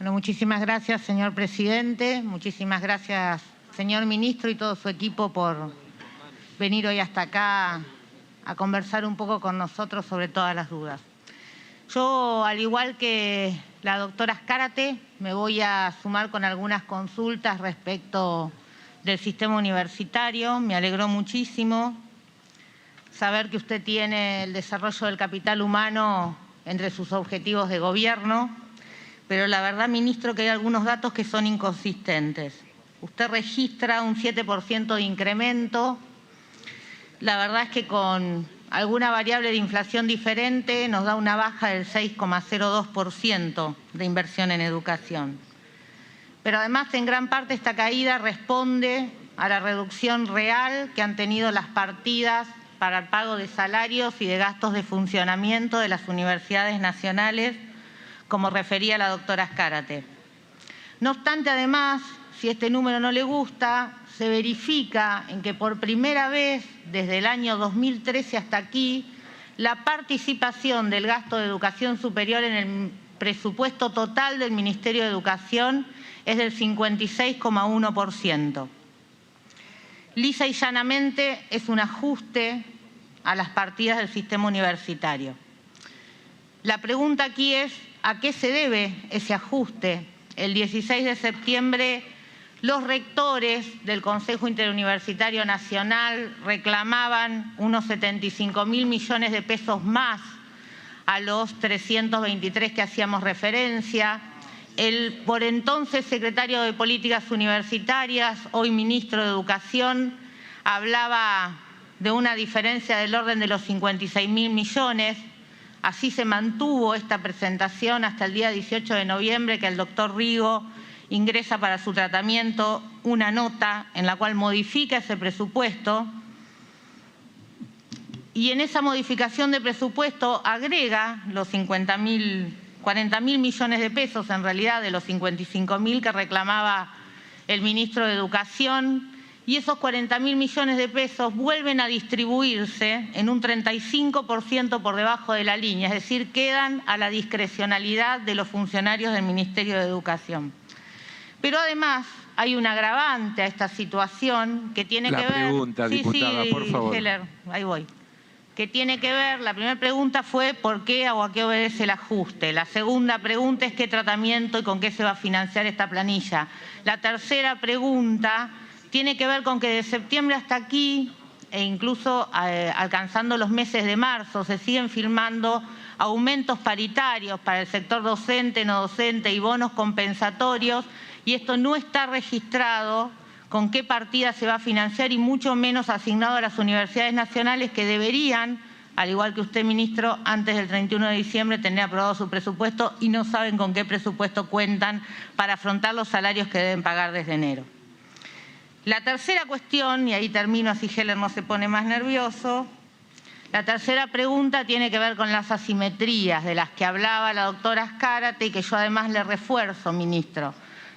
Bueno, muchísimas gracias, señor presidente. Muchísimas gracias, señor ministro y todo su equipo por venir hoy hasta acá a conversar un poco con nosotros sobre todas las dudas. Yo, al igual que la doctora Azcárate, me voy a sumar con algunas consultas respecto del sistema universitario. Me alegró muchísimo saber que usted tiene el desarrollo del capital humano entre sus objetivos de gobierno, pero la verdad, ministro, que hay algunos datos que son inconsistentes. Usted registra un 7% de incremento. La verdad es que con alguna variable de inflación diferente nos da una baja del 6,02% de inversión en educación. Pero además, en gran parte, esta caída responde a la reducción real que han tenido las partidas para el pago de salarios y de gastos de funcionamiento de las universidades nacionales, como refería la doctora Azcárate. No obstante, además, si este número no le gusta, se verifica en que por primera vez desde el año 2013 hasta aquí, la participación del gasto de educación superior en el presupuesto total del Ministerio de Educación es del 56,1%. Lisa y llanamente es un ajuste a las partidas del sistema universitario. La pregunta aquí es, ¿a qué se debe ese ajuste? El 16 de septiembre, los rectores del Consejo Interuniversitario Nacional reclamaban unos 75.000 millones de pesos más a los 323 que hacíamos referencia. El por entonces secretario de Políticas Universitarias, hoy ministro de Educación, hablaba de una diferencia del orden de los 56.000 millones. Así se mantuvo esta presentación hasta el día 18 de noviembre, que el doctor Rigo ingresa para su tratamiento una nota en la cual modifica ese presupuesto, y en esa modificación de presupuesto agrega los 40.000 millones de pesos, en realidad, de los 55.000 que reclamaba el ministro de Educación, y esos 40.000 millones de pesos vuelven a distribuirse en un 35% por debajo de la línea, es decir, quedan a la discrecionalidad de los funcionarios del Ministerio de Educación. Pero además hay un agravante a esta situación que tiene que ver... La pregunta, diputada, por favor. Heller, ahí voy. Que tiene que ver, la primera pregunta fue ¿por qué o a qué obedece el ajuste? La segunda pregunta es ¿qué tratamiento y con qué se va a financiar esta planilla? La tercera pregunta tiene que ver con que de septiembre hasta aquí, e incluso alcanzando los meses de marzo, se siguen firmando aumentos paritarios para el sector docente, no docente y bonos compensatorios, y esto no está registrado con qué partida se va a financiar y mucho menos asignado a las universidades nacionales, que deberían, al igual que usted, ministro, antes del 31 de diciembre tener aprobado su presupuesto y no saben con qué presupuesto cuentan para afrontar los salarios que deben pagar desde enero. La tercera cuestión, y ahí termino así Heller no se pone más nervioso, la tercera pregunta tiene que ver con las asimetrías de las que hablaba la doctora Azcárate y que yo además le refuerzo, ministro.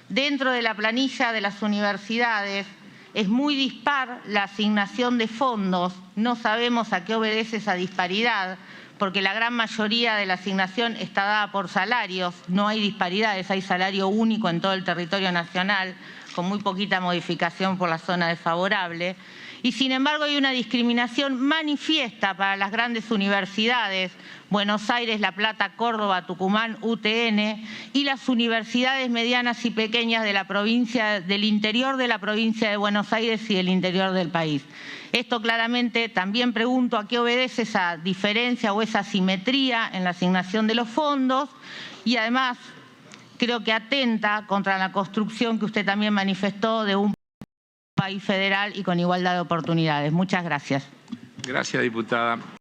Dentro de la planilla de las universidades es muy dispar la asignación de fondos. No sabemos a qué obedece esa disparidad, porque la gran mayoría de la asignación está dada por salarios. No hay disparidades, hay salario único en todo el territorio nacional, con muy poquita modificación por la zona desfavorable. Y sin embargo hay una discriminación manifiesta para las grandes universidades, Buenos Aires, La Plata, Córdoba, Tucumán, UTN, y las universidades medianas y pequeñas de la provincia, del interior de la provincia de Buenos Aires y del interior del país. Esto claramente también pregunto a qué obedece esa diferencia o esa asimetría en la asignación de los fondos, y además creo que atenta contra la construcción que usted también manifestó de un país federal y con igualdad de oportunidades. Muchas gracias. Gracias, diputada.